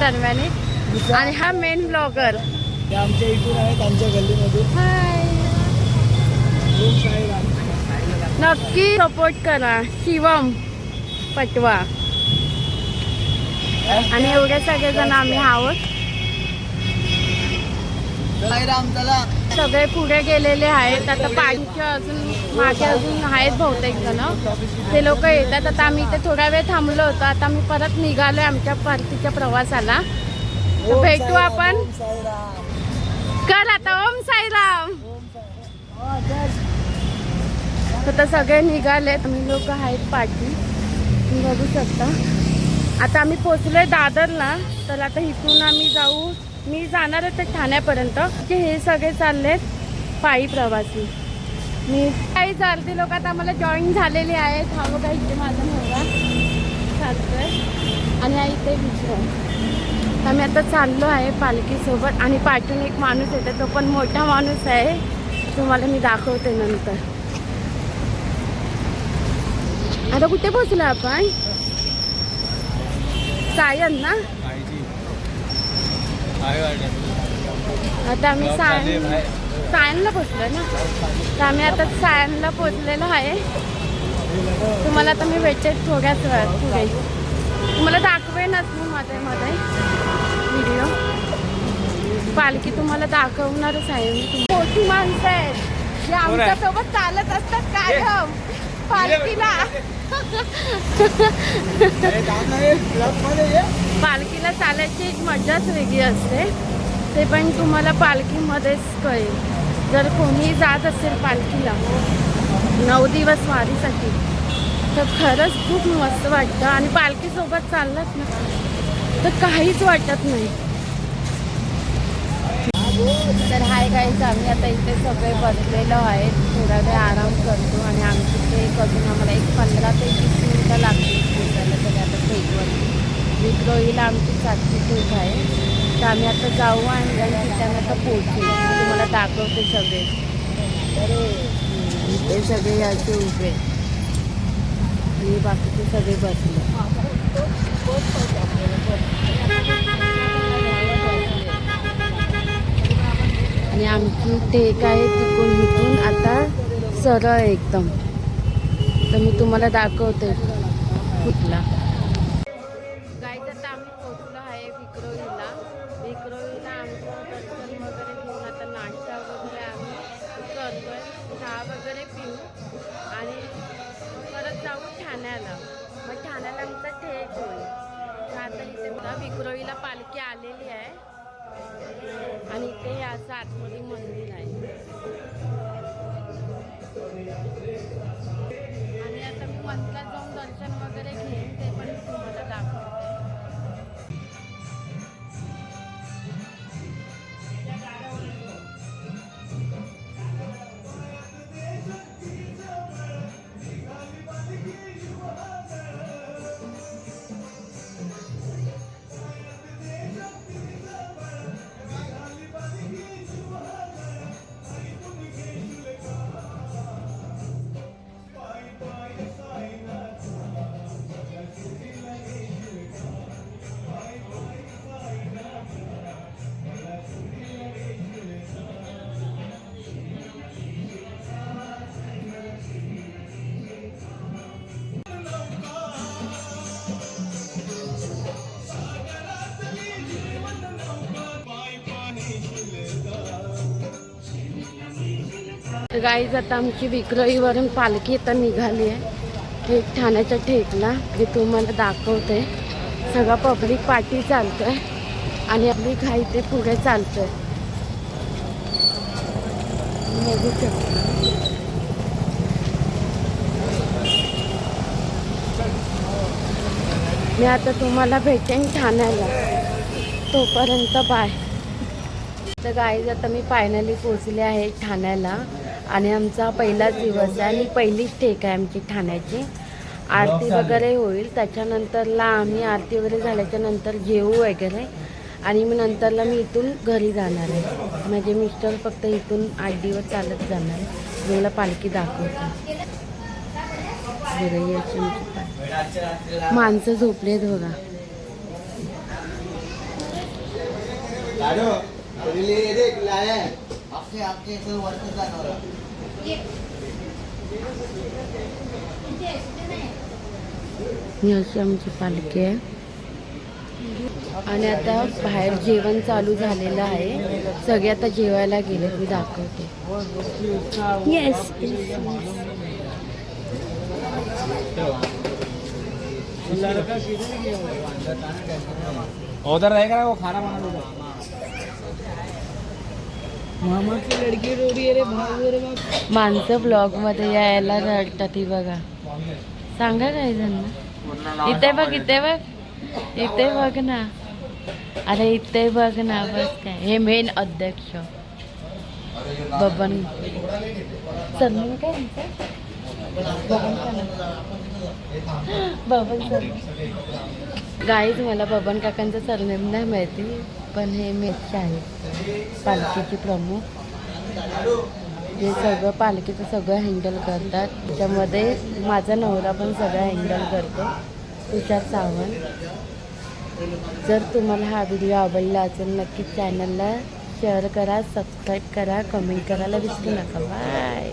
दरम्यान. आणि हा मेन ब्लॉगर आमच्या इथून आहेत, आमच्या गल्लीमध्ये. हाय. नक्की सपोर्ट करा शिवम पटवा. आणि एवढे सगळेजण आम्ही आहोत. सगळे पुढे गेलेले आहेत. आता पाठीचे अजून मागे अजून आहेत बहुतेक जण. ते लोक येतात. आता आम्ही इथे थोडा वेळ थांबलो होतो. आता आम्ही परत निघालोय आमच्या परतीच्या प्रवासाला. तर भेटू आपण. कर आता ओम साईराम. आता सगळे निघालेत. आम्ही लोक आहेत पाठी, तुम्ही बघू शकता. आता आम्ही पोचलोय दादरला. तर आता इथून आम्ही जाऊ. मी जाणार होते ठाण्यापर्यंत. हे सगळे चाललेत पायी प्रवासी. मी काही चालते लोक आता आम्हाला जॉईन झालेले आहेत. हा बघा इथे माझा मुलगा चालतोय आणि हा इथे विचार. आम्ही आता चाललो आहे पालखीसोबत. आणि पाठून एक माणूस येते, तो पण मोठा माणूस आहे. तुम्हाला मी दाखवते नंतर. आता कुठे पोहोचलो आपण? सायन ना. आता आम्ही सायनला पोचलोय ना. तर आम्ही आता सायनला पोचलेलो आहे. तुम्हाला आता मी भेटते थोड्याच वेळात पुढे. तुम्हाला दाखवेनच मी मध्ये मध्ये व्हिडिओ. पालखी तुम्हाला दाखवणारच आहे मी. मोठी माणसं आहेत जे आमच्यासोबत चालत असतात कायम पालखीला. पालखीला चालायची एक मजाच वेगळी असते. ते पण तुम्हाला पालखीमध्येच कळेल. जर कोणी जात असेल पालखीला 9 दिवस वारीसाठी तर खरंच खूप मस्त वाटतं. आणि पालखीसोबत चाललात ना तर काहीच वाटत नाही. तर हाय गाईज, आम्ही आता इथे सगळे बसलेलो आहेत. थोडा वेळ आराम करतो. आणि आमची ट्रेक अजून आम्हाला एक 15 ते 20 मिनिटं लागतील पोचायला. तरी आता ट्रेकवरती विक्रोळीला आमची 7ची ट्रेक आहे. तर आम्ही आता जाऊ आणि तिथे आता पोहोचू. तुम्हाला दाखवते सगळे. ते सगळे याचे उभे आणि बाकीचे सगळे बसले. आणि आमची टेक आहे तिकडून इथून आता सरळ एकदम. तर मी तुम्हाला दाखवते कुठला. गाईज आता आम्ही पोचलो आहे विक्रोळीला. विक्रोळीला आमचं दर्शन वगैरे घेऊन आता नाश्ता वगैरे आम्ही करतोय. चहा वगैरे पिऊ आणि परत जाऊ ठाण्याला. मग ठाण्याला आमचा ठेक होईल. तर आता इथे विक्रोळीला पालखी आलेली आहे. आणि इथे असं आतमध्ये मंदिर आहे. आणि आता मी मंदिरात जाऊन दर्शन वगैरे घेईन. ते पण तुम्हाला दाखवते. गाईज आता आमची विक्रोळीवरून पालखी आता निघाली आहे. ठेक ठाण्याच्या ठेकला. जे तुम्हाला दाखवते. सगळा पब्लिक पाठी चालतोय आणि आपली घाई ते पुढे चालतोय. बघू शकता. मी आता तुम्हाला भेटेन ठाण्याला. तोपर्यंत बाय. तर गाईज आता मी फायनली पोचले आहे ठाण्याला. आणि आमचा पहिलाच दिवस आहे आणि पहिलीच टेक आहे आमची ठाण्याची. आरती वगैरे होईल. त्याच्यानंतरला आम्ही आरती वगैरे झाल्याच्या नंतर जेवू वगैरे. आणि मग नंतरला मी इथून घरी जाणार आहे. माझे मिस्टर फक्त इथून 8 दिवस चालत जाणार आहे. मला पालखी दाखवते. माणसं झोपलेत बघा. ही अशी आमची पालखी आहे. आणि आता बाहेर जेवण चालू झालेलं आहे. सगळे आता जेवायला गेले. मी दाखवते. येस. उधर रहेगा वो खाना बना मामा की लड़की रो रही है रे भाऊ रे बाप. माणसं ब्लॉग मध्ये यायला रडतात. ही बघा. सांगा काय त्यांना. इथे बघ, इथे बघ, इथे बघ ना. अरे इथे बघ ना. बस काय. हे मेन अध्यक्ष बबन. सरनेम काय यांचं? बबन सर. गाईज मला बबन काकांचं सरनेम नाही माहिती, पण हे मेच आहेत पालखीचे प्रमुख, जे सगळं पालखीचं सगळं हँडल करतात. त्याच्यामध्ये माझा नवरा पण सगळं हँडल करतो, तुषार सावंत. जर तुम्हाला हा व्हिडिओ आवडला असेल नक्कीच चॅनलला शेअर करा, सबस्क्राईब करा, कमेंट करायला विसरू नका. बाय.